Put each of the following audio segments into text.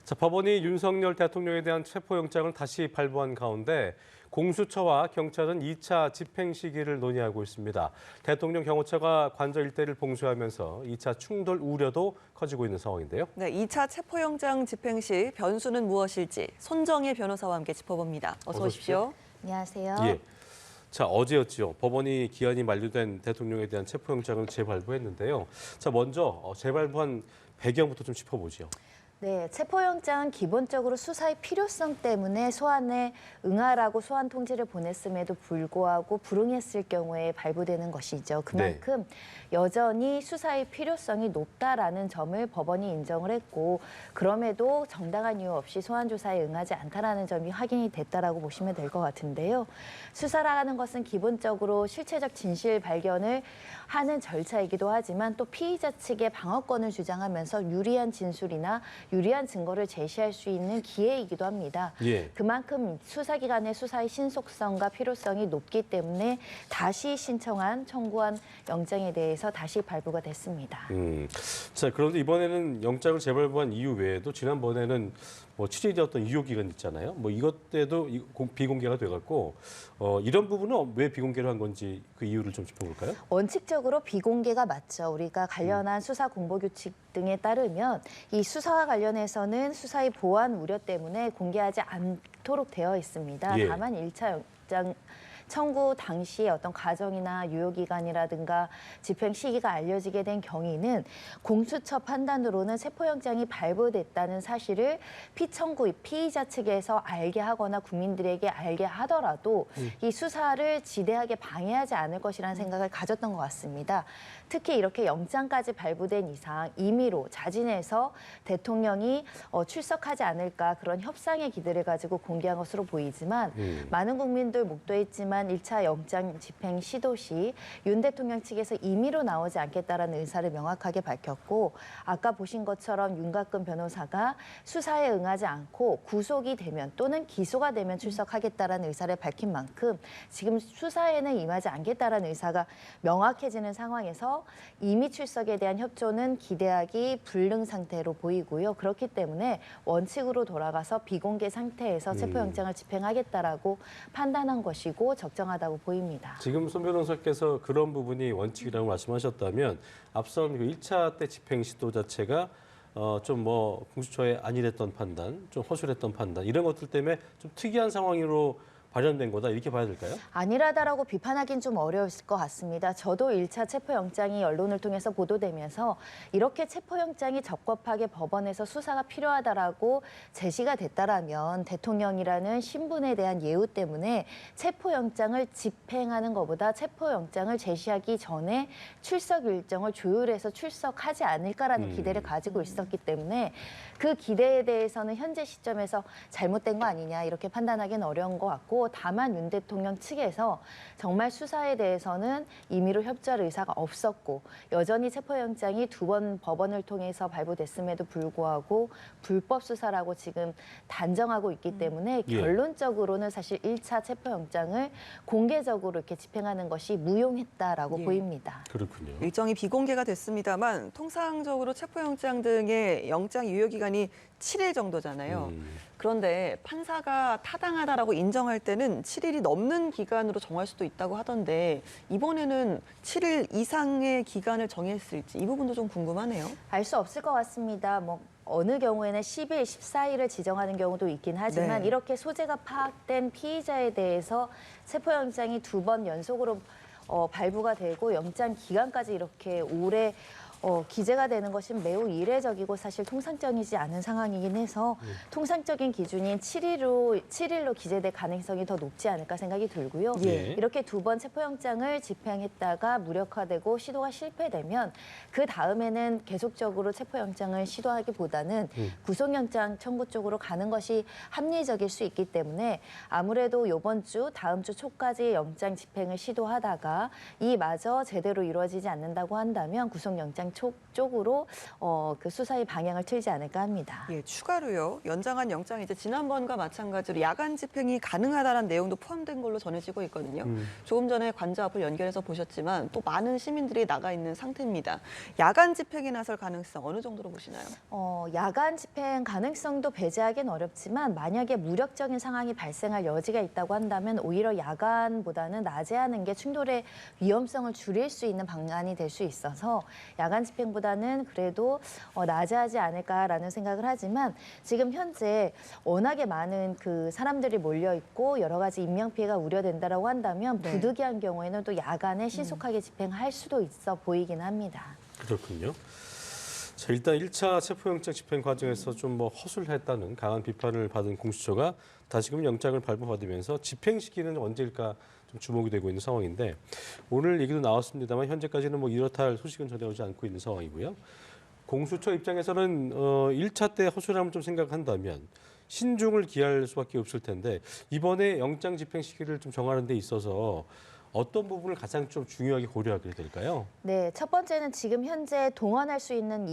자, 법원이 윤석열 대통령에 대한 체포영장을 다시 발부한 가운데 공수처와 경찰은 2차 집행 시기를 논의하고 있습니다. 대통령 경호처가 관저 일대를 봉쇄하면서 2차 충돌 우려도 커지고 있는 상황인데요. 네, 2차 체포영장 집행 시 변수는 무엇일지 손정혜 변호사와 함께 짚어봅니다. 어서 오십시오. 안녕하세요. 예. 자, 어제였죠. 법원이 기한이 만료된 대통령에 대한 체포영장을 재발부했는데요. 자, 먼저 재발부한 배경부터 좀 짚어보죠. 네, 체포영장은 기본적으로 수사의 필요성 때문에 소환에 응하라고 소환 통지를 보냈음에도 불구하고 불응했을 경우에 발부되는 것이죠. 그만큼 여전히 수사의 필요성이 높다라는 점을 법원이 인정을 했고, 그럼에도 정당한 이유 없이 소환 조사에 응하지 않다라는 점이 확인이 됐다라고 보시면 될 것 같은데요. 수사라는 것은 기본적으로 실체적 진실 발견을 하는 절차이기도 하지만 또 피의자 측의 방어권을 주장하면서 유리한 진술이나 유리한 증거를 제시할 수 있는 기회이기도 합니다. 예. 그만큼 수사기관의 수사의 신속성과 필요성이 높기 때문에 다시 청구한 영장에 대해서 다시 발부가 됐습니다. 자, 그런데 이번에는 영장을 재발부한 이유 외에도 지난번에는 뭐 7일이었던 유효기간 있잖아요. 뭐 이것 때도 비공개가 돼갖고 이런 부분은 왜 비공개를 한 건지 그 이유를 좀 짚어볼까요? 원칙적으로 비공개가 맞죠. 우리가 관련한 수사 공보 규칙 등에 따르면 이 수사와 관련해서는 수사의 보안 우려 때문에 공개하지 않도록 되어 있습니다. 예. 다만 1차 영장 청구 당시의 어떤 과정이나 유효기간이라든가 집행 시기가 알려지게 된 경위는 공수처 판단으로는 체포영장이 발부됐다는 사실을 피청구 피의자 측에서 알게 하거나 국민들에게 알게 하더라도 이 수사를 지대하게 방해하지 않을 것이라는 생각을 가졌던 것 같습니다. 특히 이렇게 영장까지 발부된 이상 임의로 자진해서 대통령이 출석하지 않을까 그런 협상의 기대를 가지고 공개한 것으로 보이지만 많은 국민들 목도했지만 1차 영장 집행 시도 시 윤 대통령 측에서 임의로 나오지 않겠다라는 의사를 명확하게 밝혔고, 아까 보신 것처럼 윤곽근 변호사가 수사에 응하지 않고 구속이 되면 또는 기소가 되면 출석하겠다라는 의사를 밝힌 만큼 지금 수사에는 임하지 않겠다라는 의사가 명확해지는 상황에서 임의 출석에 대한 협조는 기대하기 불능 상태로 보이고요. 그렇기 때문에 원칙으로 돌아가서 비공개 상태에서 체포영장을 집행하겠다라고 판단한 것이고 적정하다고 보입니다. 지금 손 변호사께서 그런 부분이 원칙이라고 말씀하셨다면 앞선 그 1차 때 집행 시도 자체가 좀 뭐 공수처의 안일했던 판단, 좀 허술했던 판단 이런 것들 때문에 좀 특이한 상황으로 발현된 거다 이렇게 봐야 될까요? 아니라다라고 비판하기는 좀 어려울 것 같습니다. 저도 1차 체포영장이 언론을 통해서 보도되면서 이렇게 체포영장이 적법하게 법원에서 수사가 필요하다라고 제시가 됐다라면 대통령이라는 신분에 대한 예우 때문에 체포영장을 집행하는 것보다 체포영장을 제시하기 전에 출석 일정을 조율해서 출석하지 않을까라는 기대를 가지고 있었기 때문에 그 기대에 대해서는 현재 시점에서 잘못된 거 아니냐 이렇게 판단하기는 어려운 것 같고, 다만 윤 대통령 측에서 정말 수사에 대해서는 임의로 협조할 의사가 없었고 여전히 체포영장이 2번 법원을 통해서 발부됐음에도 불구하고 불법 수사라고 지금 단정하고 있기 때문에 결론적으로는 사실 1차 체포영장을 공개적으로 이렇게 집행하는 것이 무용했다라고 보입니다. 그렇군요. 일정이 비공개가 됐습니다만 통상적으로 체포영장 등의 영장 유효기간이 7일 정도잖아요. 그런데 판사가 타당하다라고 인정할 때는 7일이 넘는 기간으로 정할 수도 있다고 하던데 이번에는 7일 이상의 기간을 정했을지 이 부분도 좀 궁금하네요. 알 수 없을 것 같습니다. 어느 경우에는 10일, 14일을 지정하는 경우도 있긴 하지만 이렇게 소재가 파악된 피의자에 대해서 체포영장이 2번 연속으로 발부가 되고 영장 기간까지 이렇게 오래 기재가 되는 것은 매우 이례적이고 사실 통상적이지 않은 상황이긴 해서 통상적인 기준인 7일로 기재될 가능성이 더 높지 않을까 생각이 들고요. 이렇게 2번 체포영장을 집행했다가 무력화되고 시도가 실패되면 그 다음에는 계속적으로 체포영장을 시도하기보다는 구속영장 청구 쪽으로 가는 것이 합리적일 수 있기 때문에 아무래도 이번 주, 다음 주 초까지 영장 집행을 시도하다가 이마저 제대로 이루어지지 않는다고 한다면 구속영장 쪽으로 그 수사의 방향을 틀지 않을까 합니다. 예, 추가로요. 연장한 영장이 이제 지난번과 마찬가지로 야간 집행이 가능하다는 내용도 포함된 걸로 전해지고 있거든요. 조금 전에 관저 앞을 연결해서 보셨지만 또 많은 시민들이 나가 있는 상태입니다. 야간 집행에 나설 가능성 어느 정도로 보시나요? 야간 집행 가능성도 배제하기는 어렵지만 만약에 무력적인 상황이 발생할 여지가 있다고 한다면 오히려 야간보다는 낮에 하는 게 충돌의 위험성을 줄일 수 있는 방안이 될 수 있어서 야간 집행보다는 그래도 낮에 하지 않을까라는 생각을 하지만 지금 현재 워낙에 많은 그 사람들이 몰려 있고 여러 가지 인명 피해가 우려된다라고 한다면 네. 부득이한 경우에는 또 야간에 신속하게 집행할 수도 있어 보이긴 합니다. 그렇군요. 자, 일단 1차 체포영장 집행 과정에서 좀 뭐 허술했다는 강한 비판을 받은 공수처가 다시금 영장을 발부받으면서 집행 시기는 언제일까 좀 주목이 되고 있는 상황인데 오늘 얘기도 나왔습니다만 현재까지는 뭐 이렇다 할 소식은 전해오지 않고 있는 상황이고요. 공수처 입장에서는 1차 때 허술함을 좀 생각한다면 신중을 기할 수밖에 없을 텐데 이번에 영장 집행 시기를 좀 정하는 데 있어서 어떤 부분을 가장 좀 중요하게 고려하게 될까요? 네, 첫 번째는 지금 현재 동원할 수 있는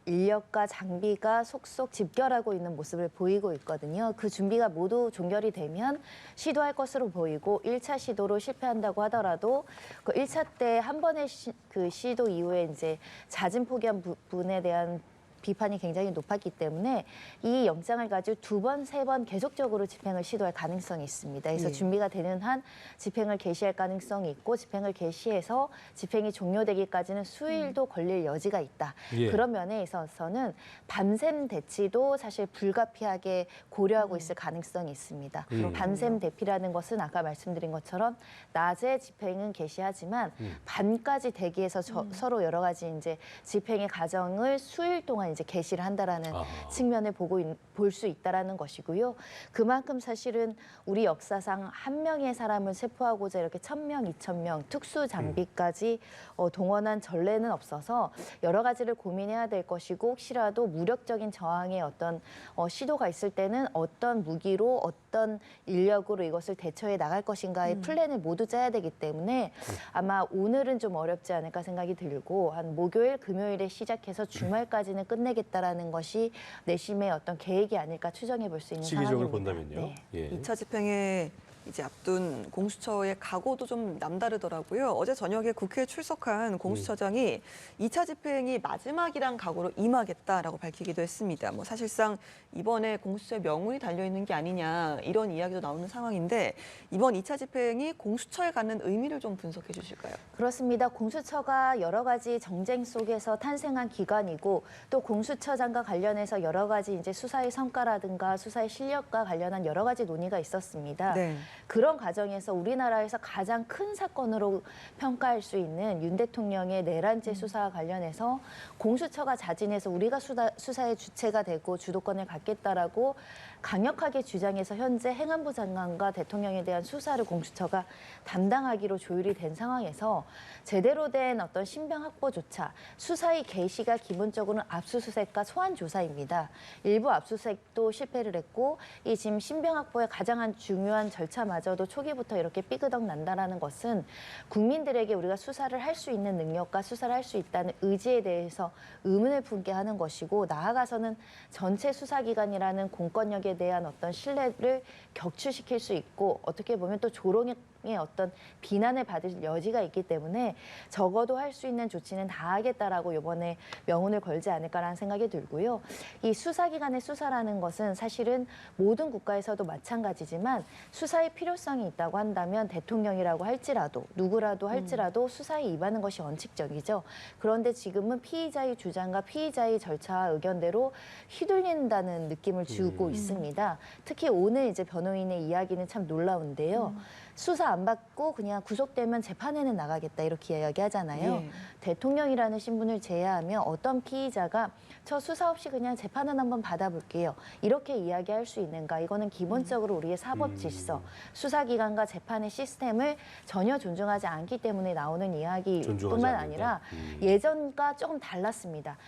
인력과 장비가 속속 집결하고 있는 모습을 보이고 있거든요. 그 준비가 모두 종결이 되면 시도할 것으로 보이고 1차 시도로 실패한다고 하더라도 그 1차 때 한 번의 그 시도 이후에 이제 잦은 폭염 부분에 대한 비판이 굉장히 높았기 때문에 이 영장을 가지고 2번, 3번 계속적으로 집행을 시도할 가능성이 있습니다. 그래서 예. 준비가 되는 한 집행을 개시할 가능성이 있고 집행을 개시해서 집행이 종료되기까지는 수일도 걸릴 여지가 있다. 예. 그런 면에 있어서는 밤샘 대치도 사실 불가피하게 고려하고 있을 가능성이 있습니다. 밤샘 대피라는 것은 아까 말씀드린 것처럼 낮에 집행은 개시하지만 밤까지 대기해서 서로 여러 가지 이제 집행의 과정을 수일 동안 이제 개시를 한다라는 측면을 볼 수 있다라는 것이고요. 그만큼 사실은 우리 역사상 한 명의 사람을 체포하고자 이렇게 1,000명, 2,000명 특수 장비까지 동원한 전례는 없어서 여러 가지를 고민해야 될 것이고 혹시라도 무력적인 저항의 어떤 시도가 있을 때는 어떤 무기로 어떤 인력으로 이것을 대처해 나갈 것인가의 플랜을 모두 짜야 되기 때문에 아마 오늘은 좀 어렵지 않을까 생각이 들고 한 목요일, 금요일에 시작해서 주말까지는 끝내겠다라는 것이 내심의 어떤 계획이 아닐까 추정해 볼 수 있는 시기적으로 상황입니다. 본다면요. 네. 예. 2차 집행에 이제 앞둔 공수처의 각오도 좀 남다르더라고요. 어제 저녁에 국회에 출석한 공수처장이 2차 집행이 마지막이란 각오로 임하겠다라고 밝히기도 했습니다. 뭐 사실상 이번에 공수처의 명운이 달려있는 게 아니냐 이런 이야기도 나오는 상황인데 이번 2차 집행이 공수처에 갖는 의미를 좀 분석해 주실까요? 그렇습니다. 공수처가 여러 가지 정쟁 속에서 탄생한 기관이고 또 공수처장과 관련해서 여러 가지 이제 수사의 성과라든가 수사의 실력과 관련한 여러 가지 논의가 있었습니다. 네. 그런 과정에서 우리나라에서 가장 큰 사건으로 평가할 수 있는 윤 대통령의 내란죄 수사와 관련해서 공수처가 자진해서 우리가 수사의 주체가 되고 주도권을 갖겠다라고 강력하게 주장해서 현재 행안부 장관과 대통령에 대한 수사를 공수처가 담당하기로 조율이 된 상황에서 제대로 된 어떤 신병 확보조차 수사의 개시가 기본적으로는 압수수색과 소환 조사입니다. 일부 압수수색도 실패를 했고 이 지금 신병 확보의 가장 중요한 절차마저도 초기부터 이렇게 삐그덕 난다라는 것은 국민들에게 우리가 수사를 할 수 있는 능력과 수사를 할 수 있다는 의지에 대해서 의문을 품게 하는 것이고 나아가서는 전체 수사기관이라는 공권력에 대한 어떤 신뢰를 격추시킬 수 있고 어떻게 보면 또 조롱의 어떤 비난을 받을 여지가 있기 때문에 적어도 할 수 있는 조치는 다 하겠다라고 이번에 명운을 걸지 않을까라는 생각이 들고요. 이 수사기관의 수사라는 것은 사실은 모든 국가에서도 마찬가지지만 수사의 필요성이 있다고 한다면 대통령이라고 할지라도 누구라도 할지라도 수사에 임하는 것이 원칙적이죠. 그런데 지금은 피의자의 주장과 피의자의 절차와 의견대로 휘둘린다는 느낌을 주고 있습니다. 특히 오늘 이제 변호인의 이야기는 참 놀라운데요. 수사 안 받고 그냥 구속되면 재판에는 나가겠다 이렇게 이야기하잖아요. 예. 대통령이라는 신분을 제외하면 어떤 피의자가 저 수사 없이 그냥 재판은 한번 받아볼게요. 이렇게 이야기할 수 있는가? 이거는 기본적으로 우리의 사법 질서, 수사기관과 재판의 시스템을 전혀 존중하지 않기 때문에 나오는 존중하지 이야기뿐만 않는다. 아니라 예전과 조금 달랐습니다.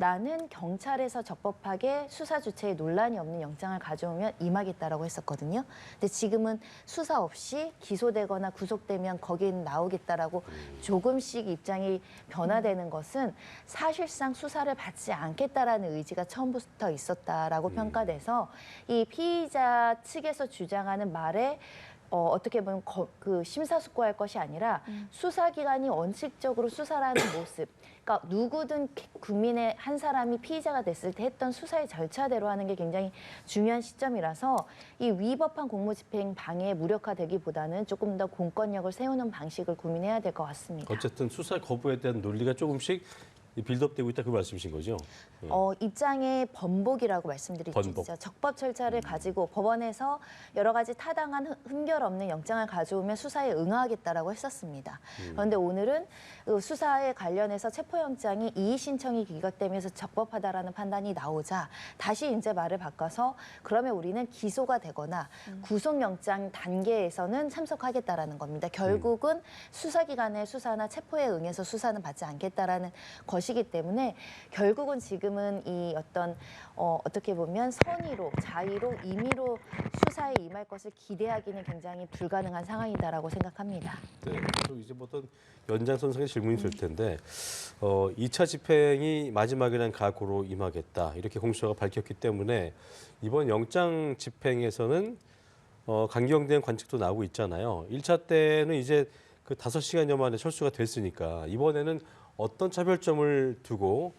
나는 경찰에서 적법하게 수사 주체에 논란이 없는 영장을 가져오면 임하겠다라고 했었거든요. 근데 지금은 수사 없이 기소되거나 구속되면 거긴 나오겠다라고 조금씩 입장이 변화되는 것은 사실상 수사를 받지 않겠다라는 의지가 처음부터 있었다라고 평가돼서 이 피의자 측에서 주장하는 말에 어떻게 보면 그 심사숙고할 것이 아니라 수사기관이 원칙적으로 수사라는 모습, 그러니까 누구든 국민의 한 사람이 피의자가 됐을 때 했던 수사의 절차대로 하는 게 굉장히 중요한 시점이라서 이 위법한 공무집행 방해에 무력화되기보다는 조금 더 공권력을 세우는 방식을 고민해야 될 것 같습니다. 어쨌든 수사 거부에 대한 논리가 조금씩 빌드업되고 있다 그 말씀이신 거죠? 입장의 번복이라고 말씀드릴 수 있죠. 적법 절차를 가지고 법원에서 여러 가지 타당한 흠결 없는 영장을 가져오면 수사에 응하겠다라고 했었습니다. 그런데 오늘은 수사에 관련해서 체포영장이 이의 신청이 기각되면서 적법하다라는 판단이 나오자 다시 이제 말을 바꿔서 그러면 우리는 기소가 되거나 구속영장 단계에서는 참석하겠다라는 겁니다. 결국은 수사기관의 수사나 체포에 응해서 수사는 받지 않겠다라는 것이기 때문에 결국은 지금은 이 어떻게 보면 선의로 자의로 임의로 수사에 임할 것을 기대하기는 굉장히 불가능한 상황이다라고 생각합니다. 네, 또 이제 어떤 연장선상의 질문이 될 텐데 2차 집행이 마지막이라는 각오로 임하겠다 이렇게 공수처가 밝혔기 때문에 이번 영장 집행에서는 강경된 관측도 나오고 있잖아요. 1차 때는 이제 그 5시간여 만에 철수가 됐으니까 이번에는 어떤 차별점을 두고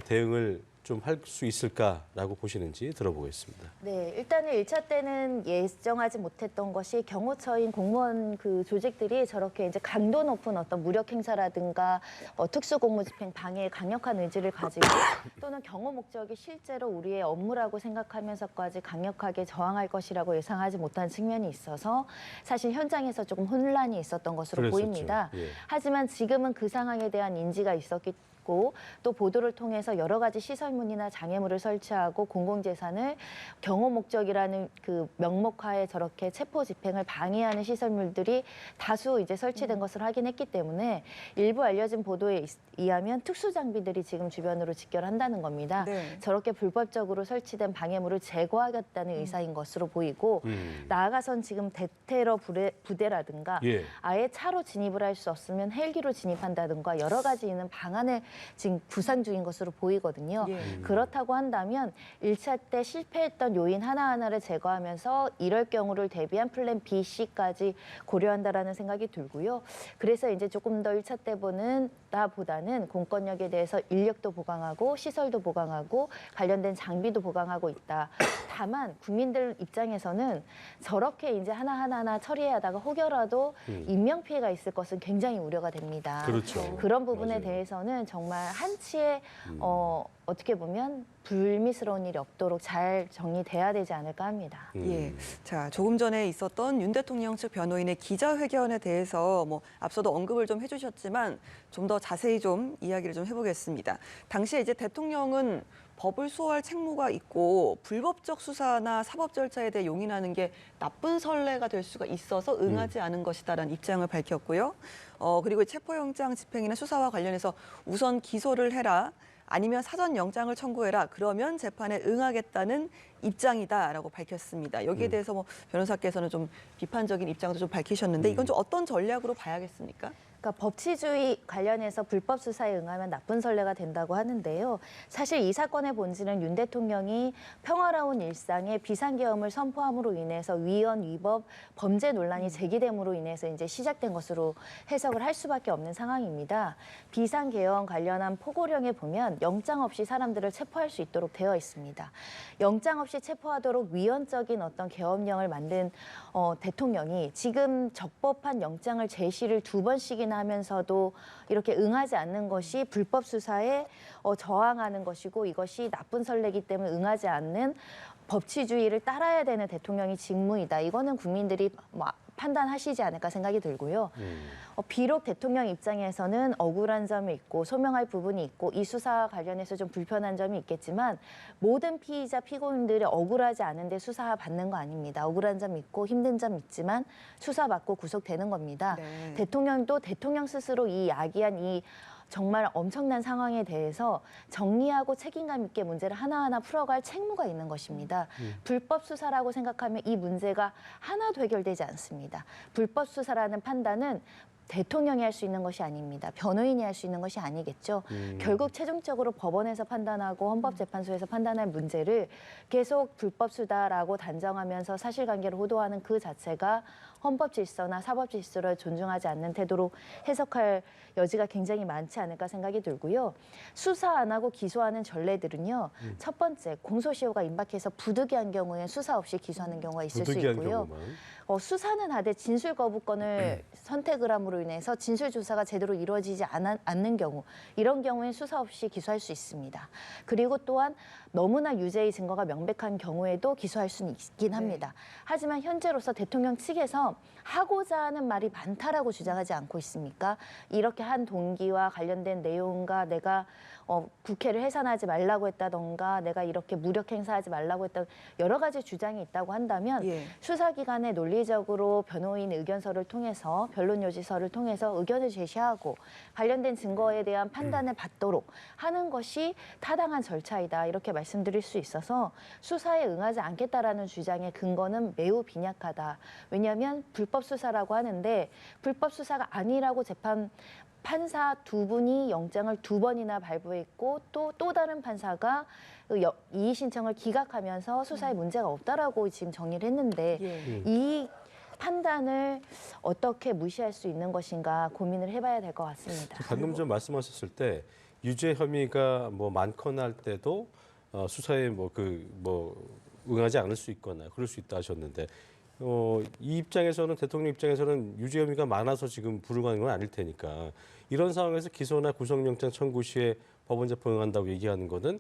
대응을 좀 할 수 있을까라고 보시는지 들어보겠습니다. 네, 일단은 1차 때는 예정하지 못했던 것이 경호처인 공무원 그 조직들이 저렇게 이제 강도 높은 어떤 무력 행사라든가 특수공무집행 방해에 강력한 의지를 가지고 또는 경호 목적이 실제로 우리의 업무라고 생각하면서까지 강력하게 저항할 것이라고 예상하지 못한 측면이 있어서 사실 현장에서 조금 혼란이 있었던 것으로 그랬었죠. 보입니다. 예. 하지만 지금은 그 상황에 대한 인지가 있었기 또 보도를 통해서 여러 가지 시설물이나 장애물을 설치하고 공공재산을 경호 목적이라는 그 명목하에 저렇게 체포 집행을 방해하는 시설물들이 다수 이제 설치된 것을 확인했기 때문에 일부 알려진 보도에 의하면 특수 장비들이 지금 주변으로 직결한다는 겁니다. 네. 저렇게 불법적으로 설치된 방해물을 제거하겠다는 의사인 것으로 보이고 나아가선 지금 대테러 부대라든가 예. 아예 차로 진입을 할 수 없으면 헬기로 진입한다든가 여러 가지 있는 방안을 지금 구상 중인 것으로 보이거든요. 예. 그렇다고 한다면 1차 때 실패했던 요인 하나하나를 제거하면서 이럴 경우를 대비한 플랜 B, C까지 고려한다라는 생각이 들고요. 그래서 이제 조금 더 1차 때보다는 공권력에 대해서 인력도 보강하고 시설도 보강하고 관련된 장비도 보강하고 있다. 다만 국민들 입장에서는 저렇게 이제 하나하나 처리하다가 혹여라도 인명 피해가 있을 것은 굉장히 우려가 됩니다. 그렇죠. 그런 부분에 맞아요. 대해서는 정말 한치의 어떻게 보면 불미스러운 일이 없도록 잘 정리돼야 되지 않을까 합니다. 예. 자, 조금 전에 있었던 윤 대통령 측 변호인의 기자회견에 대해서 앞서도 언급을 좀 해주셨지만 좀 더 자세히 좀 이야기를 좀 해보겠습니다. 당시에 이제 대통령은 법을 수호할 책무가 있고 불법적 수사나 사법 절차에 대해 용인하는 게 나쁜 선례가 될 수가 있어서 응하지 않은 것이다라는 입장을 밝혔고요. 그리고 체포영장 집행이나 수사와 관련해서 우선 기소를 해라. 아니면 사전 영장을 청구해라. 그러면 재판에 응하겠다는 입장이다라고 밝혔습니다. 여기에 대해서 변호사께서는 좀 비판적인 입장도 좀 밝히셨는데 이건 좀 어떤 전략으로 봐야겠습니까? 그러니까 법치주의 관련해서 불법 수사에 응하면 나쁜 선례가 된다고 하는데요. 사실 이 사건의 본질은 윤 대통령이 평화로운 일상에 비상계엄을 선포함으로 인해서 위헌, 위법, 범죄 논란이 제기됨으로 인해서 이제 시작된 것으로 해석을 할 수밖에 없는 상황입니다. 비상계엄 관련한 포고령에 보면 영장 없이 사람들을 체포할 수 있도록 되어 있습니다. 영장 없이 체포하도록 위헌적인 어떤 계엄령을 만든 대통령이 지금 적법한 영장을 제시를 2번씩이나 하면서도 이렇게 응하지 않는 것이 불법 수사에 저항하는 것이고 이것이 나쁜 선례이기 때문에 응하지 않는 법치주의를 따라야 되는 대통령이 직무이다. 이거는 국민들이 판단하시지 않을까 생각이 들고요. 비록 대통령 입장에서는 억울한 점이 있고 소명할 부분이 있고 이 수사와 관련해서 좀 불편한 점이 있겠지만 모든 피의자, 피고인들이 억울하지 않은데 수사받는 거 아닙니다. 억울한 점 있고 힘든 점 있지만 수사받고 구속되는 겁니다. 네. 대통령도 대통령 스스로 이 야기한 이 정말 엄청난 상황에 대해서 정리하고 책임감 있게 문제를 하나하나 풀어갈 책무가 있는 것입니다. 불법 수사라고 생각하면 이 문제가 하나도 해결되지 않습니다. 불법 수사라는 판단은 대통령이 할 수 있는 것이 아닙니다. 변호인이 할 수 있는 것이 아니겠죠. 결국 최종적으로 법원에서 판단하고 헌법재판소에서 판단할 문제를 계속 불법 수다라고 단정하면서 사실관계를 호도하는 그 자체가 헌법 질서나 사법 질서를 존중하지 않는 태도로 해석할 여지가 굉장히 많지 않을까 생각이 들고요. 수사 안 하고 기소하는 전례들은요. 첫 번째, 공소시효가 임박해서 부득이한 경우에 수사 없이 기소하는 경우가 있을 수 부득이한 있고요. 경우만. 수사는 하되 진술 거부권을 선택을 함으로 인해서 진술 조사가 제대로 이루어지지 않는 경우, 이런 경우에 수사 없이 기소할 수 있습니다. 그리고 또한 너무나 유죄의 증거가 명백한 경우에도 기소할 수는 있긴 합니다. 하지만 현재로서 대통령 측에서 하고자 하는 말이 많다라고 주장하지 않고 있습니까? 이렇게 한 동기와 관련된 내용과 내가 국회를 해산하지 말라고 했다던가 내가 이렇게 무력 행사하지 말라고 했다 여러 가지 주장이 있다고 한다면 예. 수사기관에 논리적으로 변호인 의견서를 통해서 변론 요지서를 통해서 의견을 제시하고 관련된 증거에 대한 판단을 받도록 하는 것이 타당한 절차이다 이렇게 말씀드릴 수 있어서 수사에 응하지 않겠다라는 주장의 근거는 매우 빈약하다. 왜냐하면 불법 수사라고 하는데 불법 수사가 아니라고 판사 두 분이 영장을 두 번이나 발부했고 또 다른 판사가 이의 신청을 기각하면서 수사에 문제가 없다라고 지금 정리를 했는데 예. 이 판단을 어떻게 무시할 수 있는 것인가 고민을 해봐야 될 것 같습니다. 방금 좀 말씀하셨을 때 유죄 혐의가 뭐 많거나 할 때도 수사에 응하지 않을 수 있거나 그럴 수 있다 하셨는데 이 입장에서는 대통령 입장에서는 유죄 혐의가 많아서 지금 불응하는 건 아닐 테니까 이런 상황에서 기소나 구속영장 청구 시에 법원 재판 응한다고 얘기하는 거는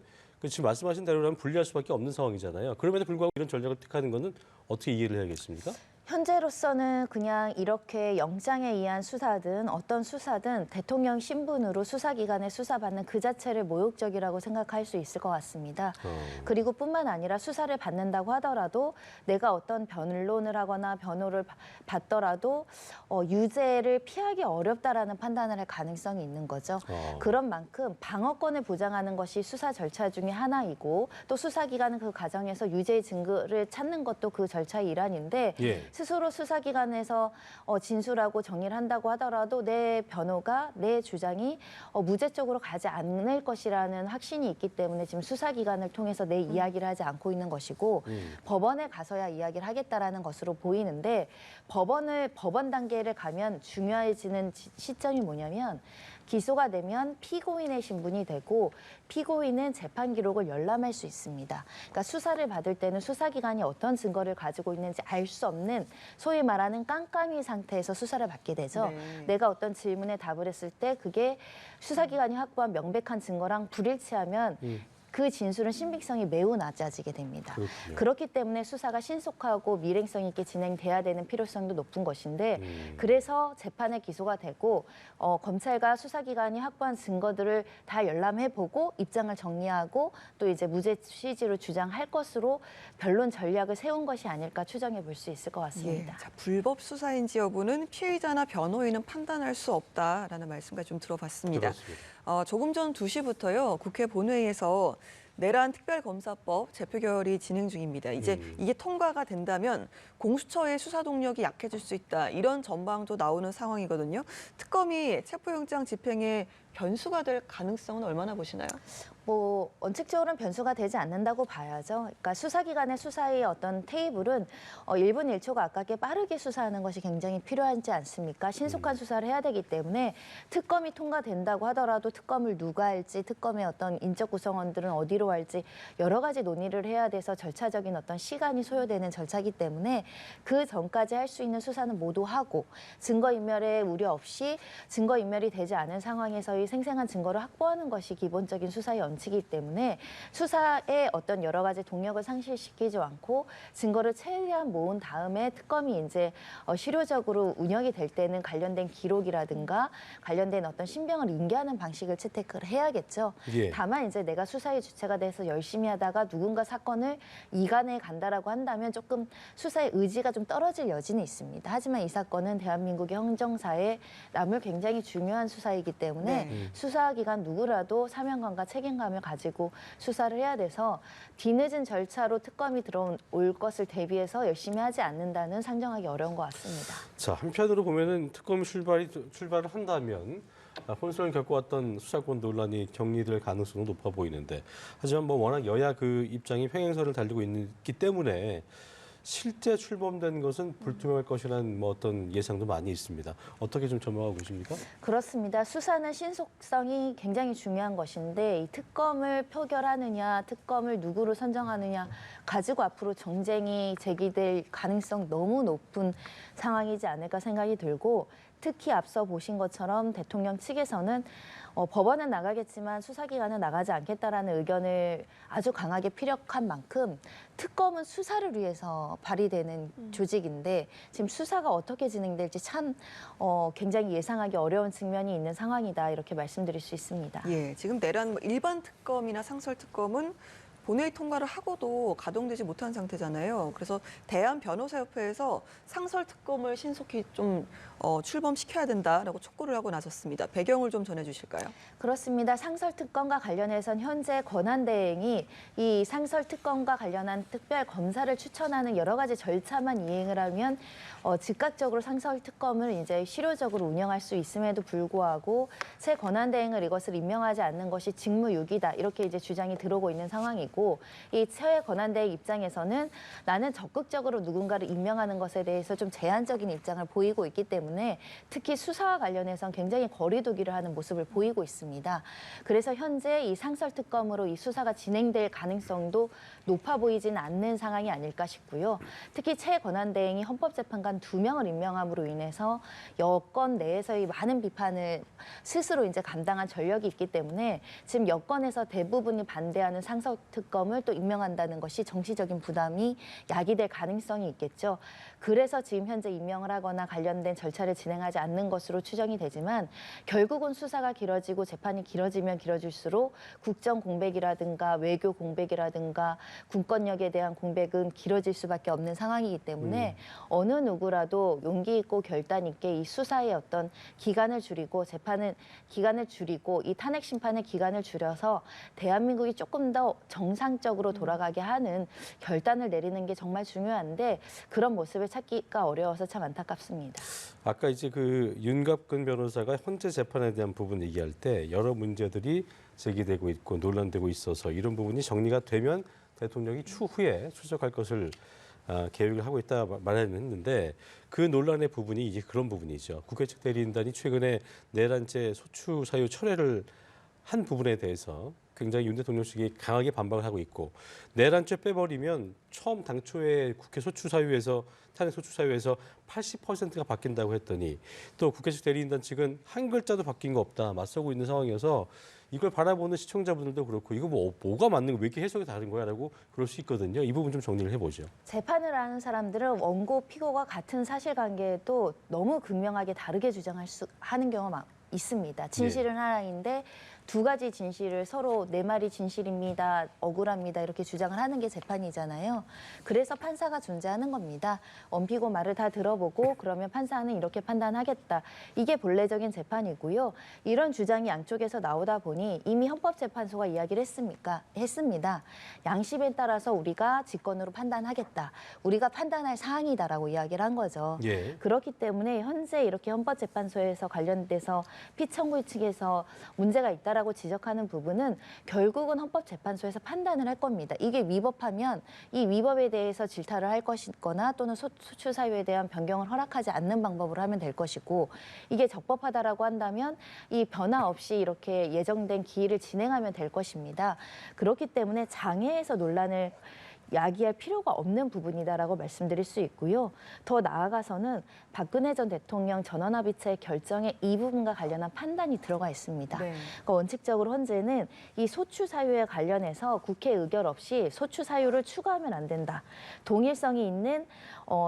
지금 말씀하신 대로라면 불리할 수밖에 없는 상황이잖아요. 그럼에도 불구하고 이런 전략을 택하는 거는 어떻게 이해를 해야겠습니까? 현재로서는 그냥 이렇게 영장에 의한 수사든 어떤 수사든 대통령 신분으로 수사기관에 수사받는 그 자체를 모욕적이라고 생각할 수 있을 것 같습니다. 그리고 뿐만 아니라 수사를 받는다고 하더라도 내가 어떤 변론을 하거나 변호를 받더라도 유죄를 피하기 어렵다라는 판단을 할 가능성이 있는 거죠. 그런 만큼 방어권을 보장하는 것이 수사 절차 중에 하나이고 또 수사기관은 그 과정에서 유죄의 증거를 찾는 것도 그 절차의 일환인데 예. 스스로 수사기관에서 진술하고 정리를 한다고 하더라도 내 변호가 내 주장이 무죄적으로 가지 않을 것이라는 확신이 있기 때문에 지금 수사기관을 통해서 내 이야기를 하지 않고 있는 것이고 법원에 가서야 이야기를 하겠다라는 것으로 보이는데 법원 단계를 가면 중요해지는 시점이 뭐냐면 기소가 되면 피고인의 신분이 되고 피고인은 재판 기록을 열람할 수 있습니다. 그러니까 수사를 받을 때는 수사기관이 어떤 증거를 가지고 있는지 알 수 없는 소위 말하는 깜깜이 상태에서 수사를 받게 되죠. 네. 내가 어떤 질문에 답을 했을 때 그게 수사기관이 확보한 명백한 증거랑 불일치하면 그 진술은 신빙성이 매우 낮아지게 됩니다. 그렇군요. 그렇기 때문에 수사가 신속하고 밀행성 있게 진행돼야 되는 필요성도 높은 것인데 그래서 재판에 기소가 되고 검찰과 수사기관이 확보한 증거들을 다 열람해보고 입장을 정리하고 또 이제 무죄 취지로 주장할 것으로 변론 전략을 세운 것이 아닐까 추정해 볼 수 있을 것 같습니다. 예. 자, 불법 수사인지 여부는 피의자나 변호인은 판단할 수 없다라는 말씀까지 좀 들어봤습니다. 그렇습니다. 조금 전 2시부터요. 국회 본회의에서 내란 특별검사법 재표결이 진행 중입니다. 이제 이게 통과가 된다면 공수처의 수사 동력이 약해질 수 있다. 이런 전망도 나오는 상황이거든요. 특검이 체포영장 집행에 변수가 될 가능성은 얼마나 보시나요? 원칙적으로는 변수가 되지 않는다고 봐야죠. 그러니까 수사기관의 수사의 어떤 테이블은 1분 1초가 아깝게 빠르게 수사하는 것이 굉장히 필요하지 않습니까? 신속한 수사를 해야 되기 때문에 특검이 통과된다고 하더라도 특검을 누가 할지, 특검의 어떤 인적 구성원들은 어디로 할지 여러 가지 논의를 해야 돼서 절차적인 어떤 시간이 소요되는 절차이기 때문에 그 전까지 할 수 있는 수사는 모두 하고 증거인멸에 우려 없이 증거인멸이 되지 않은 상황에서의 생생한 증거를 확보하는 것이 기본적인 수사의 원칙이기 때문에 수사에 어떤 여러 가지 동력을 상실시키지 않고 증거를 최대한 모은 다음에 특검이 이제 실효적으로 운영이 될 때는 관련된 기록이라든가 관련된 어떤 신병을 인계하는 방식을 채택을 해야겠죠. 예. 다만 이제 내가 수사의 주체가 돼서 열심히 하다가 누군가 사건을 이간해 간다라고 한다면 조금 수사의 의지가 좀 떨어질 여지는 있습니다. 하지만 이 사건은 대한민국의 형정사에 남을 굉장히 중요한 수사이기 때문에 네. 수사기관 누구라도 사명감과 책임감을 가지고 수사를 해야 돼서 뒤늦은 절차로 특검이 들어올 것을 대비해서 열심히 하지 않는다는 상정하기 어려운 것 같습니다. 자, 한편으로 보면은 특검이 출발을 한다면 혼선을 겪어왔던 수사권 논란이 정리될 가능성은 높아 보이는데, 하지만 뭐 워낙 여야 그 입장이 횡행선을 달리고 있기 때문에 실제 출범된 것은 불투명할 것이라는 뭐 어떤 예상도 많이 있습니다. 어떻게 좀 전망하고 계십니까? 그렇습니다. 수사는 신속성이 굉장히 중요한 것인데 이 특검을 표결하느냐, 특검을 누구로 선정하느냐 가지고 앞으로 정쟁이 제기될 가능성 너무 높은 상황이지 않을까 생각이 들고 특히 앞서 보신 것처럼 대통령 측에서는 법원은 나가겠지만 수사기관은 나가지 않겠다라는 의견을 아주 강하게 피력한 만큼 특검은 수사를 위해서 발의되는 조직인데 지금 수사가 어떻게 진행될지 참 굉장히 예상하기 어려운 측면이 있는 상황이다 이렇게 말씀드릴 수 있습니다. 예, 지금 내란 뭐 일반 특검이나 상설 특검은 본회의 통과를 하고도 가동되지 못한 상태잖아요. 그래서 대한변호사협회에서 상설 특검을 신속히 좀 출범시켜야 된다라고 촉구를 하고 나섰습니다. 배경을 좀 전해주실까요? 그렇습니다. 상설특검과 관련해선 현재 권한대행이 이 상설특검과 관련한 특별검사를 추천하는 여러 가지 절차만 이행을 하면 즉각적으로 상설특검을 이제 실효적으로 운영할 수 있음에도 불구하고 새 권한대행을 이것을 임명하지 않는 것이 직무유기다 이렇게 이제 주장이 들어오고 있는 상황이고 이 새 권한대행 입장에서는 나는 적극적으로 누군가를 임명하는 것에 대해서 좀 제한적인 입장을 보이고 있기 때문에 특히 수사와 관련해선 굉장히 거리두기를 하는 모습을 보이고 있습니다. 그래서 현재 이 상설특검으로 이 수사가 진행될 가능성도 높아 보이지는 않는 상황이 아닐까 싶고요. 특히 최 권한대행이 헌법재판관 2명을 임명함으로 인해서 여권 내에서의 많은 비판을 스스로 이제 감당한 전력이 있기 때문에 지금 여권에서 대부분이 반대하는 상설특검을 또 임명한다는 것이 정치적인 부담이 야기될 가능성이 있겠죠. 그래서 지금 현재 임명을 하거나 관련된 절차를 진행하지 않는 것으로 추정이 되지만 결국은 수사가 길어지고 재판이 길어지면 길어질수록 국정 공백이라든가 외교 공백이라든가 군권력에 대한 공백은 길어질 수밖에 없는 상황이기 때문에 어느 누구라도 용기 있고 결단 있게 이 수사의 어떤 기간을 줄이고 재판은 기간을 줄이고 이 탄핵 심판의 기간을 줄여서 대한민국이 조금 더 정상적으로 돌아가게 하는 결단을 내리는 게 정말 중요한데 그런 모습을 찾기가 어려워서 참 안타깝습니다. 아까 이제 그 윤갑근 변호사가 현재 재판에 대한 부분 얘기할 때 여러 문제들이 제기되고 있고 논란되고 있어서 이런 부분이 정리가 되면 대통령이 추후에 출석할 것을 계획을 하고 있다 말했는데 그 논란의 부분이 이제 그런 부분이죠. 국회 측 대리인단이 최근에 내란죄 소추 사유 철회를 한 부분에 대해서 굉장히 윤 대통령 측이 강하게 반박을 하고 있고 내란죄 빼버리면 처음 당초에 국회 소추 사유에서 탄핵 소추 사유에서 80%가 바뀐다고 했더니 또 국회 측 대리인단 측은 한 글자도 바뀐 거 없다 맞서고 있는 상황이어서 이걸 바라보는 시청자분들도 그렇고 이거 뭐가 맞는 거 왜 이렇게 해석이 다른 거야라고 그럴 수 있거든요. 이 부분 좀 정리를 해보죠. 재판을 하는 사람들은 원고 피고가 같은 사실관계도 너무 극명하게 다르게 하는 경우가 있습니다. 진실은 하나인데 두 가지 진실을 서로 내 말이 진실입니다, 억울합니다 이렇게 주장을 하는 게 재판이잖아요. 그래서 판사가 존재하는 겁니다. 원피고 말을 다 들어보고 그러면 판사는 이렇게 판단하겠다. 이게 본래적인 재판이고요. 이런 주장이 양쪽에서 나오다 보니 이미 헌법재판소가 이야기를 했습니다. 양심에 따라서 우리가 직권으로 판단하겠다. 우리가 판단할 사항이다라고 이야기를 한 거죠. 예. 그렇기 때문에 현재 이렇게 헌법재판소에서 관련돼서 피청구 측에서 문제가 있다라고 지적하는 부분은 결국은 헌법재판소에서 판단을 할 겁니다. 이게 위법하면 이 위법에 대해서 질타를 할 것이거나 또는 소추 사유에 대한 변경을 허락하지 않는 방법으로 하면 될 것이고 이게 적법하다라고 한다면 이 변화 없이 이렇게 예정된 기일을 진행하면 될 것입니다. 그렇기 때문에 장애에서 논란을 야기할 필요가 없는 부분이다라고 말씀드릴 수 있고요. 더 나아가서는 박근혜 전 대통령 전원합의체 결정에 이 부분과 관련한 판단이 들어가 있습니다. 네. 그러니까 원칙적으로 헌재는 이 소추 사유에 관련해서 국회 의결 없이 소추 사유를 추가하면 안 된다. 동일성이 있는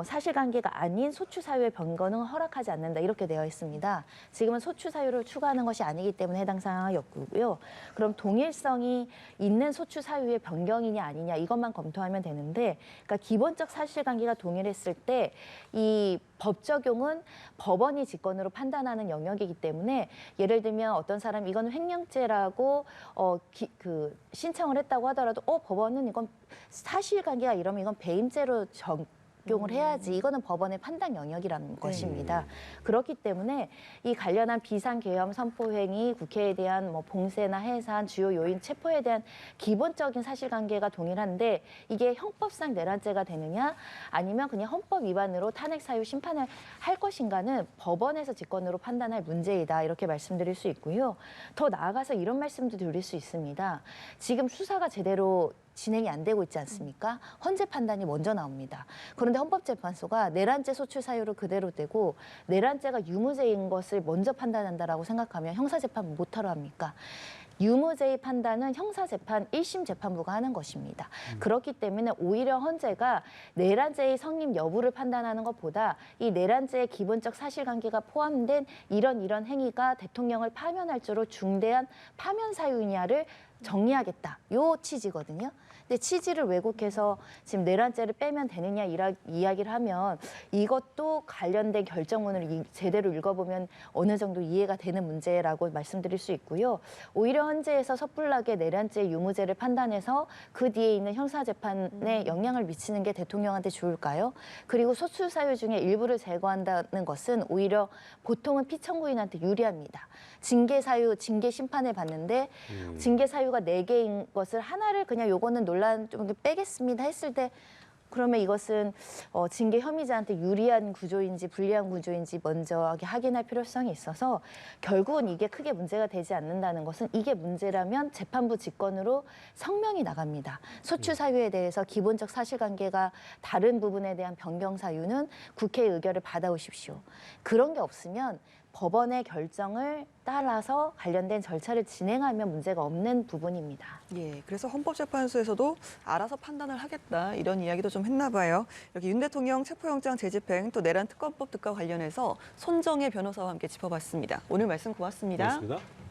사실관계가 아닌 소추 사유의 변경은 허락하지 않는다. 이렇게 되어 있습니다. 지금은 소추 사유를 추가하는 것이 아니기 때문에 해당 사항이 없고요. 그럼 동일성이 있는 소추 사유의 변경이냐 아니냐 이것만 검토하면 되는데, 그러니까 기본적 사실관계가 동일했을 때 이 법 적용은 법원이 직권으로 판단하는 영역이기 때문에, 예를 들면 어떤 사람이 이거는 횡령죄라고 신청을 했다고 하더라도 법원은 이건 사실관계가 이러면 이건 배임죄로 적용을 해야지, 이거는 법원의 판단 영역이라는 것입니다. 그렇기 때문에 이 관련한 비상계엄 선포행위, 국회에 대한 뭐 봉쇄나 해산, 주요 요인 체포에 대한 기본적인 사실관계가 동일한데, 이게 형법상 내란죄가 되느냐 아니면 그냥 헌법 위반으로 탄핵 사유 심판을 할 것인가는 법원에서 직권으로 판단할 문제이다, 이렇게 말씀드릴 수 있고요. 더 나아가서 이런 말씀도 드릴 수 있습니다. 지금 수사가 제대로 진행이 안 되고 있지 않습니까? 헌재 판단이 먼저 나옵니다. 그런데 헌법재판소가 내란죄 소추 사유를 그대로 대고 내란죄가 유무죄인 것을 먼저 판단한다라고 생각하면 형사재판 못하러 합니까? 유무죄의 판단은 형사재판 1심 재판부가 하는 것입니다. 그렇기 때문에 오히려 헌재가 내란죄의 성립 여부를 판단하는 것보다 이 내란죄의 기본적 사실관계가 포함된 이런 행위가 대통령을 파면할 줄로 중대한 파면 사유냐를 정리하겠다. 요 취지거든요. 근데 취지를 왜곡해서 지금 내란죄를 빼면 되느냐 이야기를 하면, 이것도 관련된 결정문을 제대로 읽어보면 어느 정도 이해가 되는 문제라고 말씀드릴 수 있고요. 오히려 헌재에서 섣불하게 내란죄 유무죄를 판단해서 그 뒤에 있는 형사재판에 영향을 미치는 게 대통령한테 좋을까요? 그리고 소추 사유 중에 일부를 제거한다는 것은 오히려 보통은 피청구인한테 유리합니다. 징계 사유, 징계 심판을 받는데 징계 사유가 4개인 것을 하나를 그냥 요거는 논란 좀 빼겠습니다 했을 때, 그러면 이것은 징계 혐의자한테 유리한 구조인지 불리한 구조인지 먼저 확인할 필요성이 있어서, 결국은 이게 크게 문제가 되지 않는다는 것은, 이게 문제라면 재판부 직권으로 성명이 나갑니다. 소추 사유에 대해서 기본적 사실관계가 다른 부분에 대한 변경 사유는 국회의 의결을 받아오십시오. 그런 게 없으면 법원의 결정을 따라서 관련된 절차를 진행하면 문제가 없는 부분입니다. 예, 그래서 헌법재판소에서도 알아서 판단을 하겠다, 이런 이야기도 좀 했나 봐요. 이렇게 윤 대통령 체포영장 재집행, 또 내란 특검법 등과 관련해서 손정혜 변호사와 함께 짚어봤습니다. 오늘 말씀 고맙습니다. 고맙습니다.